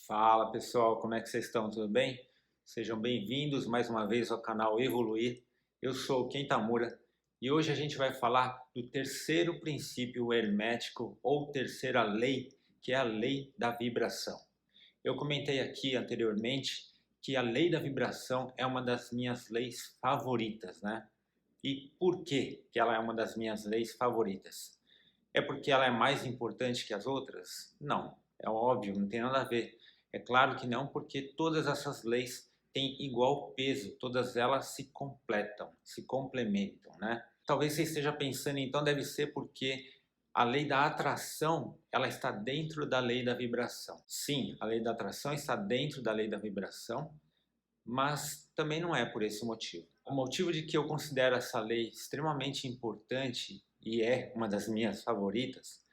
Fala pessoal, como é que vocês estão? Tudo bem? Sejam bem-vindos mais uma vez ao canal Evoluir. Eu sou o Ken Tamura e hoje a gente vai falar do terceiro princípio hermético ou terceira lei, que é a lei da vibração. Eu comentei aqui anteriormente que a lei da vibração é uma das minhas leis favoritas, né? E por que ela é uma das minhas leis favoritas? É porque ela é mais importante que as outras? Não, é óbvio, não tem nada a ver. É claro que não, porque todas essas leis têm igual peso, todas elas se completam, se complementam, né? Talvez você esteja pensando, então deve ser porque a lei da atração, ela está dentro da lei da vibração. Sim, a lei da atração está dentro da lei da vibração, mas também não é por esse motivo. O motivo de que eu considero essa lei extremamente importante e é uma das minhas favoritas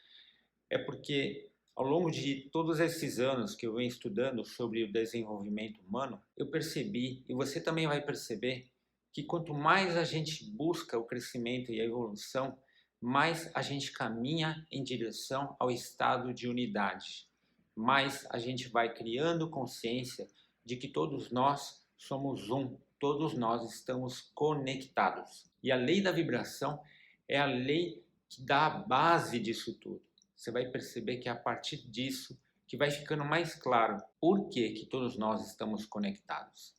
é porque ao longo de todos esses anos que eu venho estudando sobre o desenvolvimento humano, eu percebi, e você também vai perceber, que quanto mais a gente busca o crescimento e a evolução, mais a gente caminha em direção ao estado de unidade. Mais a gente vai criando consciência de que todos nós somos um, todos nós estamos conectados. E a lei da vibração é a lei que dá a base disso tudo. Você vai perceber que é a partir disso que vai ficando mais claro por que todos nós estamos conectados.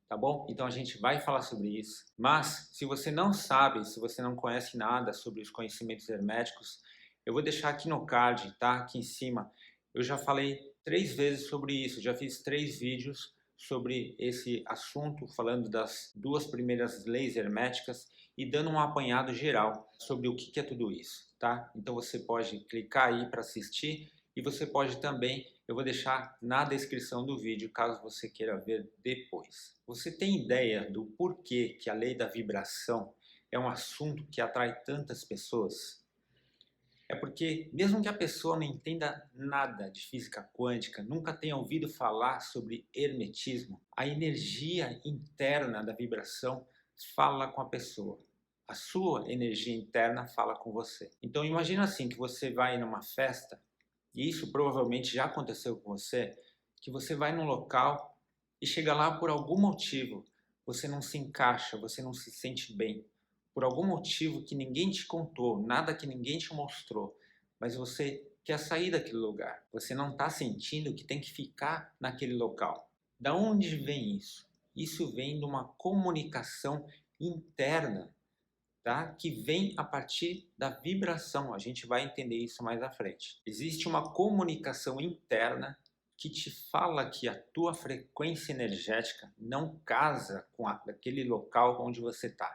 Tá bom? Então a gente vai falar sobre isso. Mas se você não sabe, se você não conhece nada sobre os conhecimentos herméticos, eu vou deixar aqui no card, tá? Aqui em cima. Eu já falei 3 vezes sobre isso, já fiz 3 vídeos sobre esse assunto, falando das 2 primeiras leis herméticas e dando um apanhado geral sobre o que é tudo isso, tá? Então você pode clicar aí para assistir e você pode também, eu vou deixar na descrição do vídeo, caso você queira ver depois. Você tem ideia do porquê que a lei da vibração é um assunto que atrai tantas pessoas? É porque, mesmo que a pessoa não entenda nada de física quântica, nunca tenha ouvido falar sobre hermetismo, a energia interna da vibração fala com a pessoa. A sua energia interna fala com você. Então imagina assim, que você vai numa festa, e isso provavelmente já aconteceu com você, que você vai num local e chega lá por algum motivo, você não se encaixa, você não se sente bem por algum motivo que ninguém te contou, nada que ninguém te mostrou, mas você quer sair daquele lugar. Você não está sentindo que tem que ficar naquele local. Da onde vem isso? Isso vem de uma comunicação interna, tá? Que vem a partir da vibração. A gente vai entender isso mais à frente. Existe uma comunicação interna que te fala que a tua frequência energética não casa com aquele local onde você está.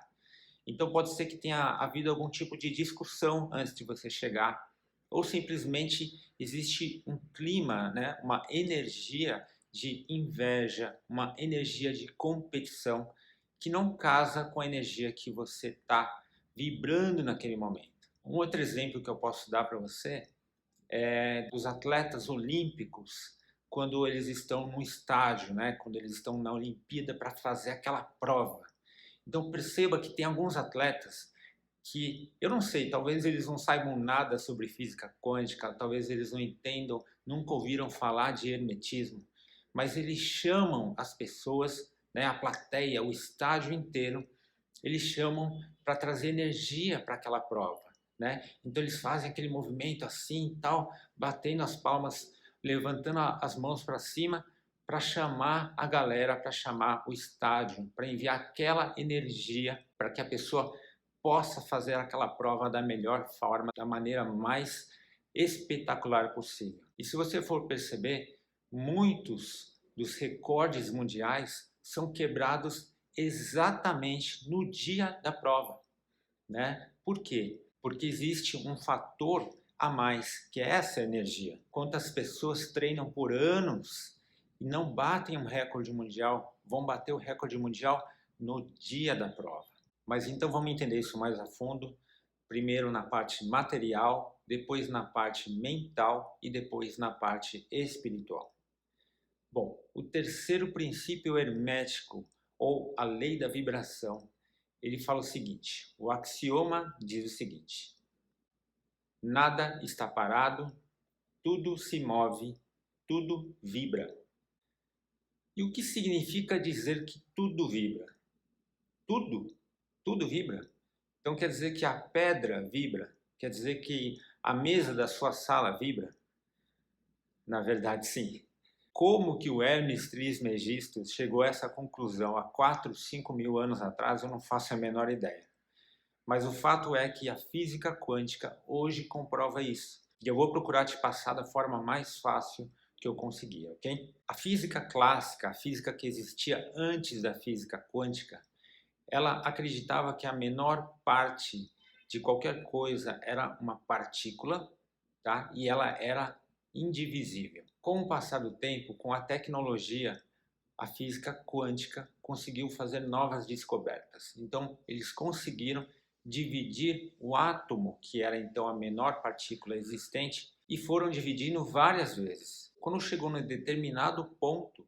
Então pode ser que tenha havido algum tipo de discussão antes de você chegar, ou simplesmente existe um clima, né, uma energia de inveja, uma energia de competição que não casa com a energia que você está vibrando naquele momento. Um outro exemplo que eu posso dar para você é dos atletas olímpicos quando eles estão no estágio, né, quando eles estão na Olimpíada para fazer aquela prova. Então perceba que tem alguns atletas que, eu não sei, talvez eles não saibam nada sobre física quântica, talvez eles não entendam, nunca ouviram falar de hermetismo, mas eles chamam as pessoas, né, a plateia, o estádio inteiro, eles chamam para trazer energia para aquela prova, né? Então eles fazem aquele movimento assim, tal, batendo as palmas, levantando as mãos para cima, para chamar a galera, para chamar o estádio, para enviar aquela energia para que a pessoa possa fazer aquela prova da melhor forma, da maneira mais espetacular possível. E se você for perceber, muitos dos recordes mundiais são quebrados exatamente no dia da prova, né? Por quê? Porque existe um fator a mais, que é essa energia. Quantas pessoas treinam por anos e não batem um recorde mundial, vão bater o recorde mundial no dia da prova. Mas então vamos entender isso mais a fundo, primeiro na parte material, depois na parte mental e depois na parte espiritual. Bom, o terceiro princípio hermético, ou a lei da vibração, ele fala o seguinte, o axioma diz o seguinte: nada está parado, tudo se move, tudo vibra. E o que significa dizer que tudo vibra? Tudo? Tudo vibra? Então quer dizer que a pedra vibra? Quer dizer que a mesa da sua sala vibra? Na verdade, sim. Como que o Hermes Trismegisto chegou a essa conclusão há 4, 5 mil anos atrás, eu não faço a menor ideia. Mas o fato é que a física quântica hoje comprova isso. E eu vou procurar te passar da forma mais fácil que eu conseguir, ok? A física clássica, a física que existia antes da física quântica, ela acreditava que a menor parte de qualquer coisa era uma partícula, tá? E ela era indivisível. Com o passar do tempo, com a tecnologia, a física quântica conseguiu fazer novas descobertas. Então, eles conseguiram dividir o átomo, que era então a menor partícula existente, e foram dividindo várias vezes. Quando chegou num determinado ponto,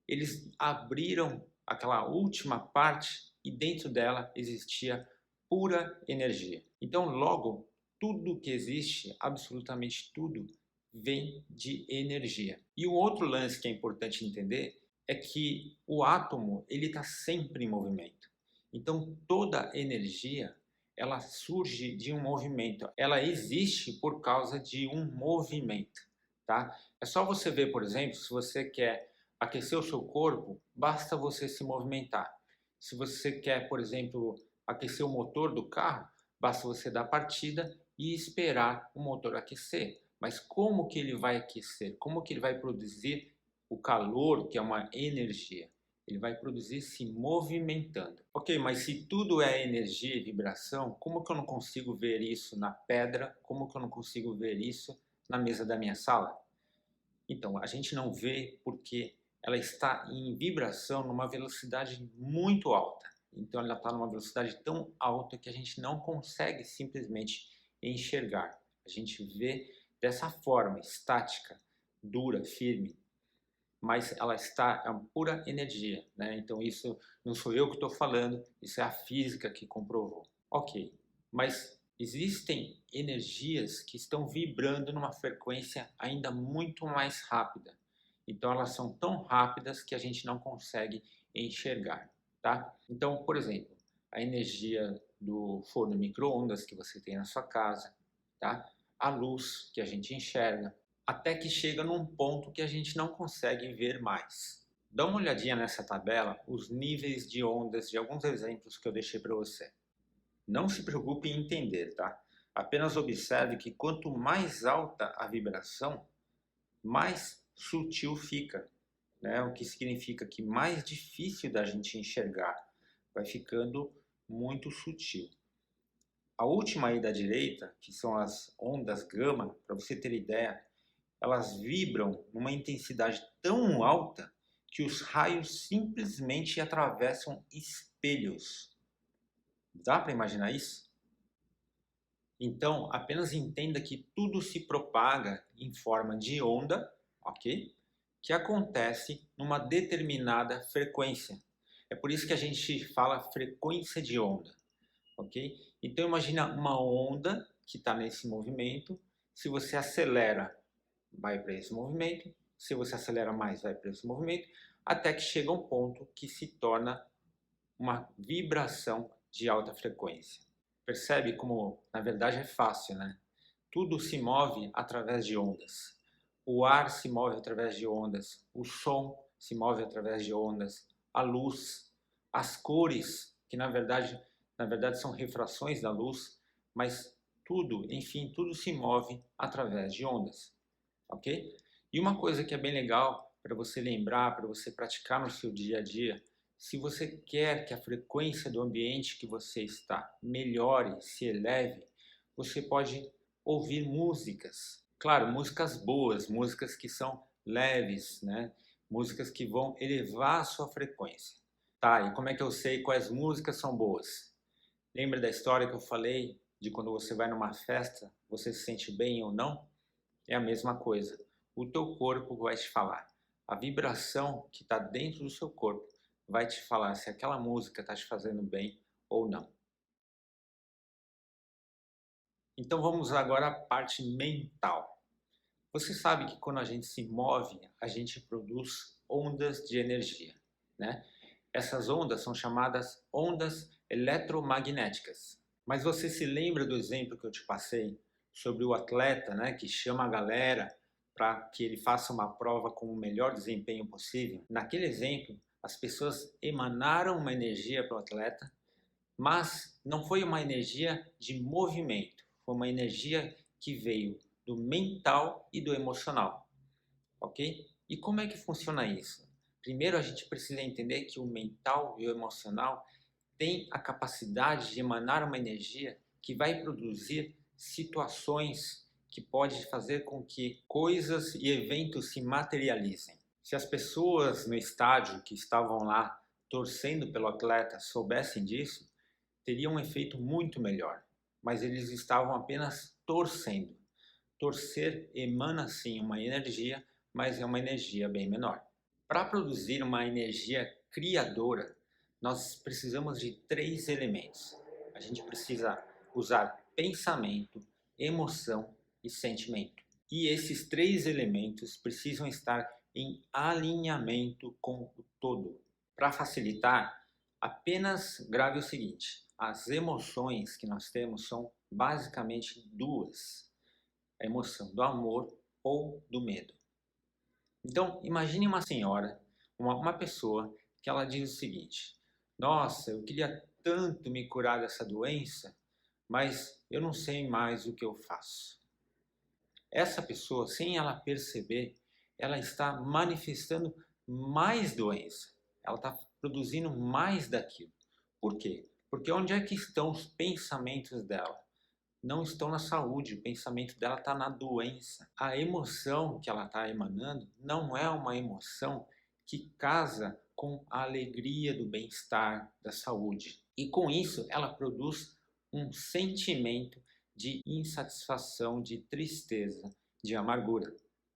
eles abriram aquela última parte e dentro dela existia pura energia. Então, logo, tudo que existe, absolutamente tudo, vem de energia. E um outro lance que é importante entender é que o átomo ele está sempre em movimento. Então, toda energia ela surge de um movimento. Ela existe por causa de um movimento, tá? É só você ver, por exemplo, se você quer aquecer o seu corpo, basta você se movimentar. Se você quer, por exemplo, aquecer o motor do carro, basta você dar partida e esperar o motor aquecer. Mas como que ele vai aquecer? Como que ele vai produzir o calor, que é uma energia? Ele vai produzir se movimentando. Ok, mas se tudo é energia e vibração, como que eu não consigo ver isso na pedra? Como que eu não consigo ver isso na mesa da minha sala? Então, a gente não vê porque ela está em vibração numa velocidade muito alta. Então, ela está numa velocidade tão alta que a gente não consegue simplesmente enxergar. A gente vê dessa forma, estática, dura, firme, mas ela está é uma pura energia, né? Então, isso não sou eu que estou falando, isso é a física que comprovou. Ok, mas existem energias que estão vibrando numa frequência ainda muito mais rápida. Então elas são tão rápidas que a gente não consegue enxergar, tá? Então, por exemplo, a energia do forno micro-ondas que você tem na sua casa, tá? A luz que a gente enxerga, até que chega num ponto que a gente não consegue ver mais. Dá uma olhadinha nessa tabela, os níveis de ondas de alguns exemplos que eu deixei para você. Não se preocupe em entender, tá? Apenas observe que quanto mais alta a vibração, mais sutil fica, né? O que significa que mais difícil da gente enxergar, vai ficando muito sutil. A última aí da direita, que são as ondas gama, para você ter ideia, elas vibram numa intensidade tão alta que os raios simplesmente atravessam espelhos. Dá para imaginar isso? Então, apenas entenda que tudo se propaga em forma de onda, ok? Que acontece numa determinada frequência. É por isso que a gente fala frequência de onda, ok? Então, imagina uma onda que está nesse movimento. Se você acelera, vai para esse movimento. Se você acelera mais, vai para esse movimento. Até que chega um ponto que se torna uma vibração de alta frequência. Percebe como, na verdade, é fácil, né? Tudo se move através de ondas. O ar se move através de ondas, o som se move através de ondas, a luz, as cores, que na verdade são refrações da luz, mas tudo, enfim, tudo se move através de ondas, ok? E uma coisa que é bem legal para você lembrar, para você praticar no seu dia a dia, se você quer que a frequência do ambiente que você está melhore, se eleve, você pode ouvir músicas. Claro, músicas boas, músicas que são leves, né? Músicas que vão elevar a sua frequência. Tá, e como é que eu sei quais músicas são boas? Lembra da história que eu falei de quando você vai numa festa, você se sente bem ou não? É a mesma coisa. O teu corpo vai te falar. A vibração que está dentro do seu corpo vai te falar se aquela música está te fazendo bem ou não. Então vamos agora à parte mental. Você sabe que quando a gente se move, a gente produz ondas de energia, né? Essas ondas são chamadas ondas eletromagnéticas. Mas você se lembra do exemplo que eu te passei sobre o atleta, né, que chama a galera para que ele faça uma prova com o melhor desempenho possível? Naquele exemplo, as pessoas emanaram uma energia para o atleta, mas não foi uma energia de movimento, foi uma energia que veio do mental e do emocional, ok? E como é que funciona isso? Primeiro a gente precisa entender que o mental e o emocional têm a capacidade de emanar uma energia que vai produzir situações que pode fazer com que coisas e eventos se materializem. Se as pessoas no estádio que estavam lá torcendo pelo atleta soubessem disso, teria um efeito muito melhor, mas eles estavam apenas torcendo. Torcer emana sim uma energia, mas é uma energia bem menor. Para produzir uma energia criadora, nós precisamos de 3 elementos. A gente precisa usar pensamento, emoção e sentimento. E esses 3 elementos precisam estar em alinhamento com o todo. Para facilitar, apenas grave o seguinte: as emoções que nós temos são basicamente 2. A emoção do amor ou do medo. Então, imagine uma senhora, uma pessoa, que ela diz o seguinte: nossa, eu queria tanto me curar dessa doença, mas eu não sei mais o que eu faço. Essa pessoa, sem ela perceber, ela está manifestando mais doença. Ela está produzindo mais daquilo. Por quê? Porque onde é que estão os pensamentos dela? Não estão na saúde, o pensamento dela está na doença. A emoção que ela está emanando não é uma emoção que casa com a alegria do bem-estar, da saúde. E com isso ela produz um sentimento de insatisfação, de tristeza, de amargura.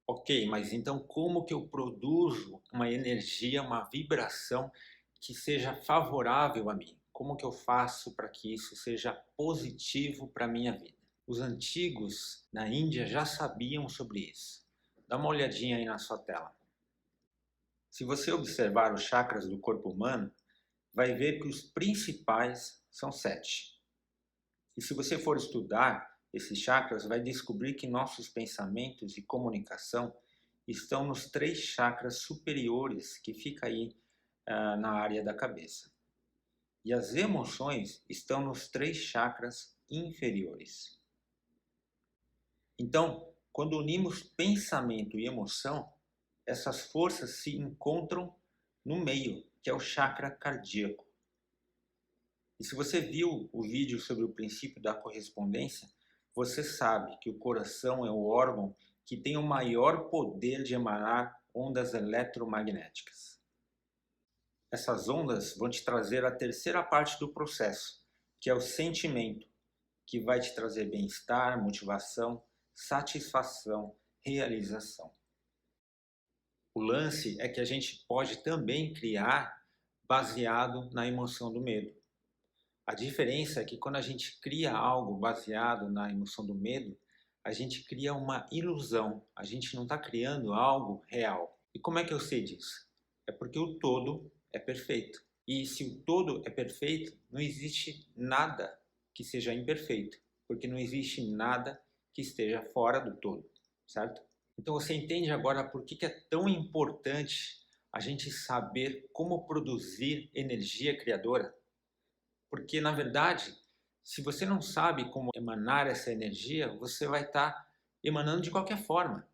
Ok, mas então como que eu produzo uma energia, uma vibração que seja favorável a mim? Como que eu faço para que isso seja positivo para a minha vida? Os antigos na Índia já sabiam sobre isso. Dá uma olhadinha aí na sua tela. Se você observar os chakras do corpo humano, vai ver que os principais são 7. E se você for estudar esses chakras, vai descobrir que nossos pensamentos e comunicação estão nos 3 chakras superiores que fica aí na área da cabeça. E as emoções estão nos 3 chakras inferiores. Então, quando unimos pensamento e emoção, essas forças se encontram no meio, que é o chakra cardíaco. E se você viu o vídeo sobre o princípio da correspondência, você sabe que o coração é o órgão que tem o maior poder de emanar ondas eletromagnéticas. Essas ondas vão te trazer a terceira parte do processo, que é o sentimento, que vai te trazer bem-estar, motivação, satisfação, realização. O lance é que a gente pode também criar baseado na emoção do medo. A diferença é que quando a gente cria algo baseado na emoção do medo, a gente cria uma ilusão, a gente não está criando algo real. E como é que eu sei disso? É porque o todo é perfeito. E se o todo é perfeito, não existe nada que seja imperfeito, porque não existe nada que esteja fora do todo, certo? Então você entende agora por que é tão importante a gente saber como produzir energia criadora? Porque, na verdade, se você não sabe como emanar essa energia, você vai estar emanando de qualquer forma.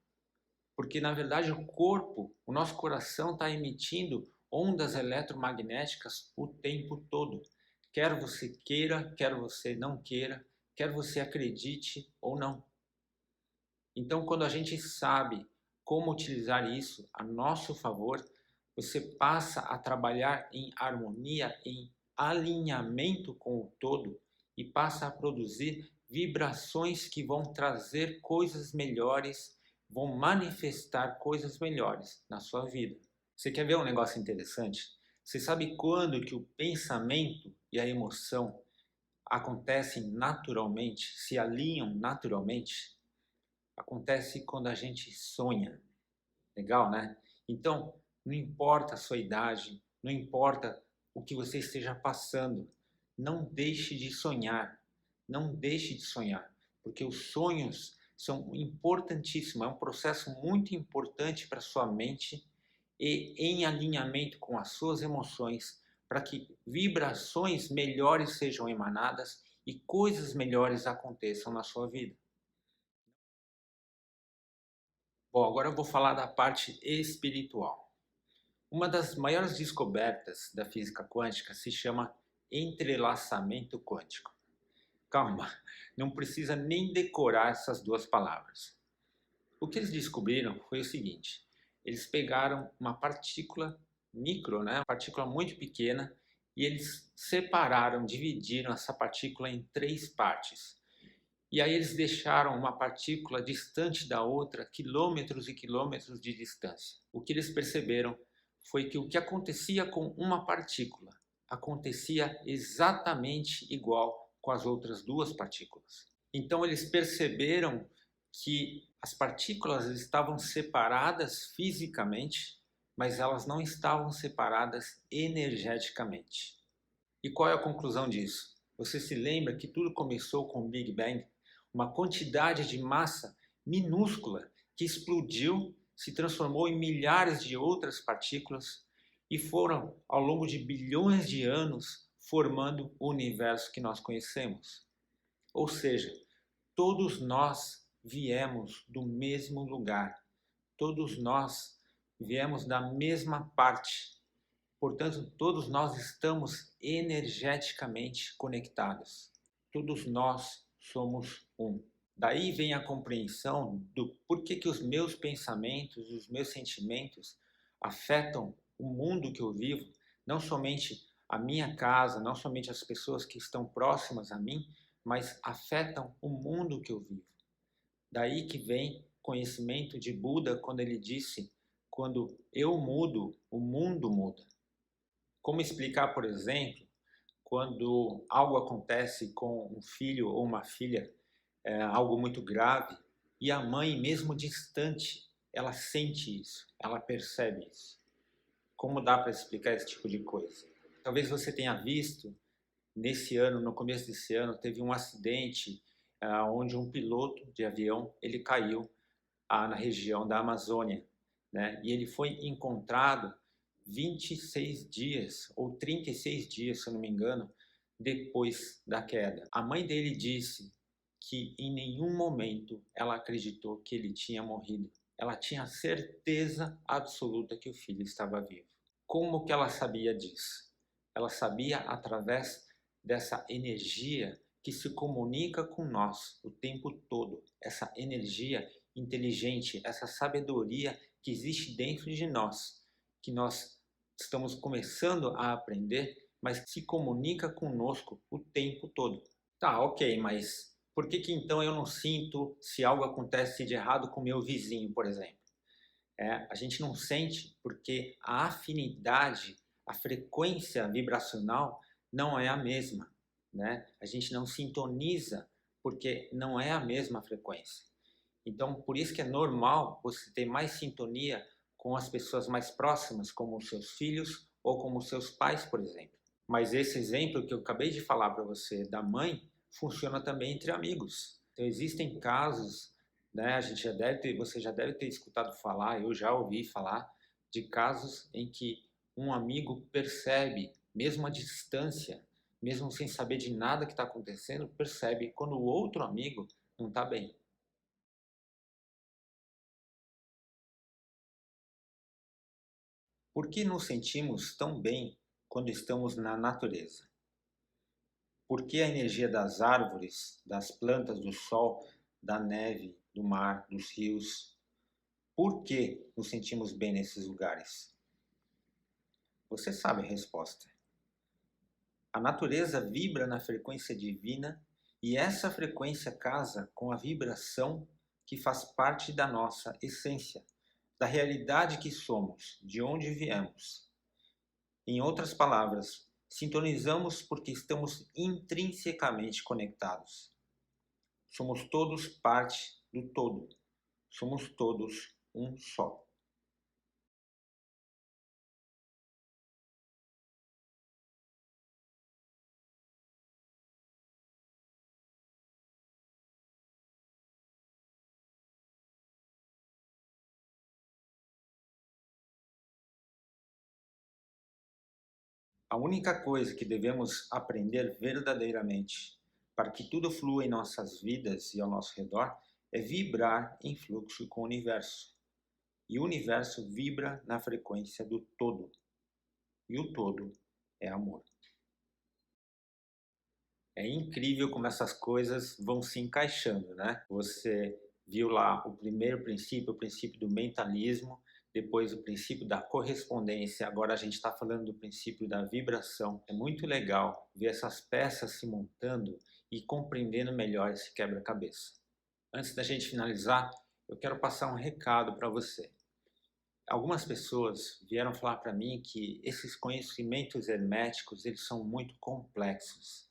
Porque, na verdade, o corpo, o nosso coração está emitindo ondas eletromagnéticas o tempo todo. Quer você queira, quer você não queira, quer você acredite ou não. Então, quando a gente sabe como utilizar isso a nosso favor, você passa a trabalhar em harmonia, em alinhamento com o todo e passa a produzir vibrações que vão trazer coisas melhores, vão manifestar coisas melhores na sua vida. Você quer ver um negócio interessante? Você sabe quando que o pensamento e a emoção acontecem naturalmente, se alinham naturalmente? acontece quando a gente sonha. Legal, né? Então, não importa a sua idade, não importa o que você esteja passando, não deixe de sonhar. Não deixe de sonhar, porque os sonhos são importantíssimos, é um processo muito importante para a sua mente e em alinhamento com as suas emoções, para que vibrações melhores sejam emanadas e coisas melhores aconteçam na sua vida. Bom, agora eu vou falar da parte espiritual. Uma das maiores descobertas da física quântica se chama entrelaçamento quântico. Calma, não precisa nem decorar essas duas palavras. O que eles descobriram foi o seguinte: eles pegaram uma partícula micro, né, uma partícula muito pequena, e eles separaram, dividiram essa partícula em três partes. E aí eles deixaram uma partícula distante da outra, quilômetros e quilômetros de distância. O que eles perceberam foi que o que acontecia com uma partícula acontecia exatamente igual com as outras duas partículas. Então eles perceberam que as partículas estavam separadas fisicamente, mas elas não estavam separadas energeticamente. E qual é a conclusão disso? Você se lembra que tudo começou com o Big Bang? Uma quantidade de massa minúscula que explodiu, se transformou em milhares de outras partículas e foram, ao longo de bilhões de anos, formando o universo que nós conhecemos. Ou seja, todos nós viemos do mesmo lugar, todos nós viemos da mesma parte. Portanto, todos nós estamos energeticamente conectados. Todos nós somos um. Daí vem a compreensão do porquê que os meus pensamentos, os meus sentimentos afetam o mundo que eu vivo, não somente a minha casa, não somente as pessoas que estão próximas a mim, mas afetam o mundo que eu vivo. Daí que vem o conhecimento de Buda quando ele disse: quando eu mudo, o mundo muda. Como explicar, por exemplo, quando algo acontece com um filho ou uma filha, algo muito grave, e a mãe, mesmo distante, ela sente isso, ela percebe isso. Como dá para explicar esse tipo de coisa? Talvez você tenha visto, nesse ano, no começo desse ano, teve um acidente onde um piloto de avião, ele caiu na região da Amazônia, né? E ele foi encontrado 26 dias ou 36 dias, se eu não me engano, depois da queda. A mãe dele disse que em nenhum momento ela acreditou que ele tinha morrido. Ela tinha certeza absoluta que o filho estava vivo. Como que ela sabia disso? Ela sabia através dessa energia que se comunica com nós o tempo todo. Essa energia inteligente, essa sabedoria que existe dentro de nós, que nós estamos começando a aprender, mas se comunica conosco o tempo todo. Tá, ok, mas por que então eu não sinto se algo acontece de errado com meu vizinho, por exemplo? A gente não sente porque a afinidade, a frequência vibracional não é a mesma, né? A gente não sintoniza porque não é a mesma frequência. Então, por isso que é normal você ter mais sintonia com as pessoas mais próximas, como os seus filhos ou como os seus pais, por exemplo. Mas esse exemplo que eu acabei de falar para você da mãe funciona também entre amigos. Então, existem casos, né, você já deve ter escutado falar, eu já ouvi falar de casos em que um amigo percebe, mesmo à distância, mesmo sem saber de nada que está acontecendo, percebe quando o outro amigo não está bem. Por que nos sentimos tão bem quando estamos na natureza? Por que a energia das árvores, das plantas, do sol, da neve, do mar, dos rios? Por que nos sentimos bem nesses lugares? Você sabe a resposta. A natureza vibra na frequência divina e essa frequência casa com a vibração que faz parte da nossa essência, da realidade que somos, de onde viemos. Em outras palavras, sintonizamos porque estamos intrinsecamente conectados. Somos todos parte do todo. somos todos um só. A única coisa que devemos aprender verdadeiramente para que tudo flua em nossas vidas e ao nosso redor é vibrar em fluxo com o universo. E o universo vibra na frequência do todo. E o todo é amor. É incrível como essas coisas vão se encaixando, né? Você viu lá o primeiro princípio, o princípio do mentalismo, depois o princípio da correspondência, agora a gente está falando do princípio da vibração. É muito legal ver essas peças se montando e compreendendo melhor esse quebra-cabeça. Antes da gente finalizar, eu quero passar um recado para você. Algumas pessoas vieram falar para mim que esses conhecimentos herméticos, eles são muito complexos.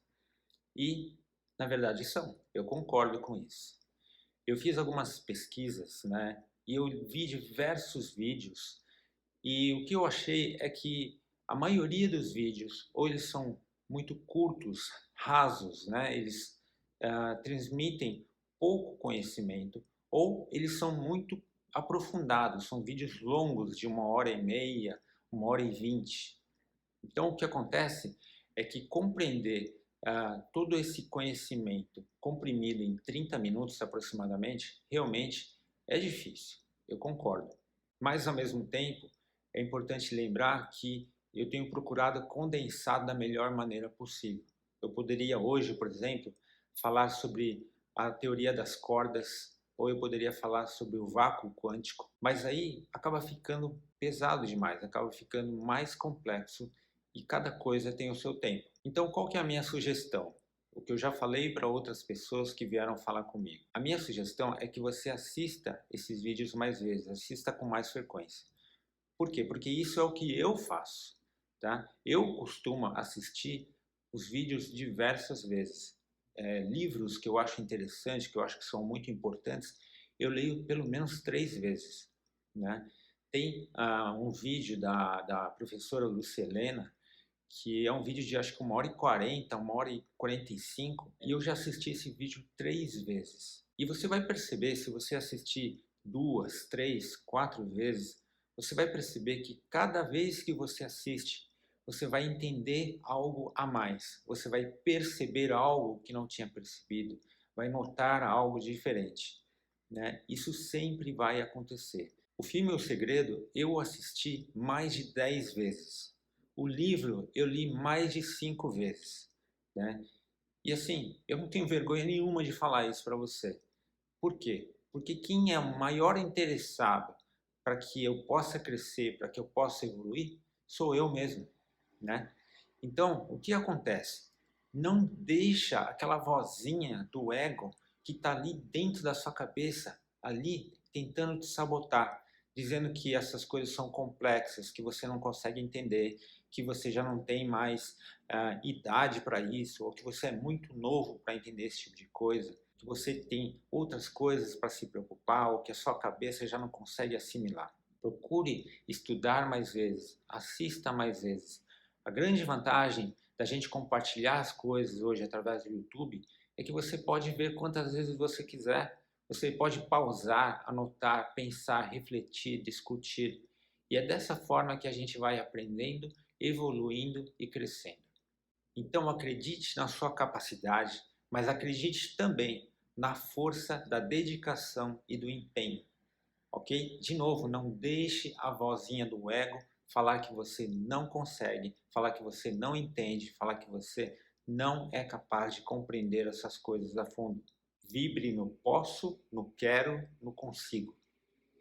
E, na verdade, são. Eu concordo com isso. Eu fiz algumas pesquisas, né? E eu vi diversos vídeos. E o que eu achei é que a maioria dos vídeos, ou eles são muito curtos, rasos, né? Eles transmitem pouco conhecimento, ou eles são muito aprofundados, são vídeos longos de 1h30, 1h20. Então, o que acontece é que compreender todo esse conhecimento comprimido em 30 minutos aproximadamente, realmente é difícil, eu concordo. Mas, ao mesmo tempo, é importante lembrar que eu tenho procurado condensar da melhor maneira possível. Eu poderia hoje, por exemplo, falar sobre a teoria das cordas, ou eu poderia falar sobre o vácuo quântico, mas aí acaba ficando pesado demais, acaba ficando mais complexo e cada coisa tem o seu tempo. Então, qual que é a minha sugestão? O que eu já falei para outras pessoas que vieram falar comigo. A minha sugestão é que você assista esses vídeos mais vezes, assista com mais frequência. Por quê? Porque isso é o que eu faço, tá? Eu costumo assistir os vídeos diversas vezes. Livros que eu acho interessantes, que eu acho que são muito importantes, eu leio pelo menos 3 vezes, né? Tem um vídeo da professora Lucilena, que é um vídeo de acho que 1h40, 1h45, e eu já assisti esse vídeo 3 vezes. E você vai perceber, se você assistir 2, 3, 4 vezes, você vai perceber que cada vez que você assiste, você vai entender algo a mais, você vai perceber algo que não tinha percebido, vai notar algo diferente, né? Isso sempre vai acontecer. O filme O Segredo eu assisti mais de 10 vezes. O livro eu li mais de 5 vezes, né? E assim, eu não tenho vergonha nenhuma de falar isso para você. Por quê? Porque quem é o maior interessado para que eu possa crescer, para que eu possa evoluir, sou eu mesmo, né? Então, o que acontece? Não deixa aquela vozinha do ego que está ali dentro da sua cabeça, ali tentando te sabotar, dizendo que essas coisas são complexas, que você não consegue entender, que você já não tem mais idade para isso, ou que você é muito novo para entender esse tipo de coisa, que você tem outras coisas para se preocupar, ou que a sua cabeça já não consegue assimilar. Procure estudar mais vezes, assista mais vezes. A grande vantagem da gente compartilhar as coisas hoje através do YouTube é que você pode ver quantas vezes você quiser. Você pode pausar, anotar, pensar, refletir, discutir. E é dessa forma que a gente vai aprendendo, evoluindo e crescendo. Então acredite na sua capacidade, mas acredite também na força da dedicação e do empenho. Ok? De novo, não deixe a vozinha do ego falar que você não consegue, falar que você não entende, falar que você não é capaz de compreender essas coisas a fundo. Vibre no posso, no quero, no consigo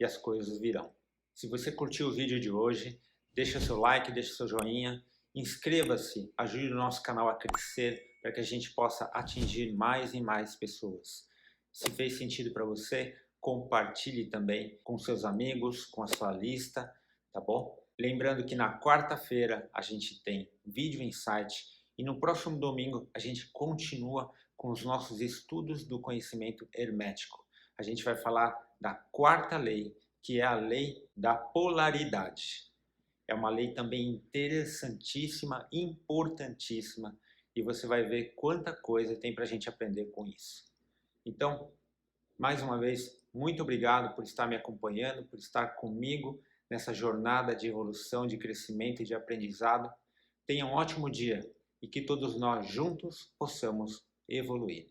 e as coisas virão. Se você curtiu o vídeo de hoje, deixa seu like, deixa seu joinha, inscreva-se, ajude o nosso canal a crescer para que a gente possa atingir mais e mais pessoas. Se fez sentido para você, compartilhe também com seus amigos, com a sua lista, tá bom? Lembrando que na quarta-feira a gente tem Vídeo Insight e no próximo domingo a gente continua com os nossos estudos do conhecimento hermético. A gente vai falar da quarta lei, que é a lei da polaridade. É uma lei também interessantíssima, importantíssima, e você vai ver quanta coisa tem para a gente aprender com isso. Então, mais uma vez, muito obrigado por estar me acompanhando, por estar comigo nessa jornada de evolução, de crescimento e de aprendizado. Tenha um ótimo dia e que todos nós juntos possamos evoluir.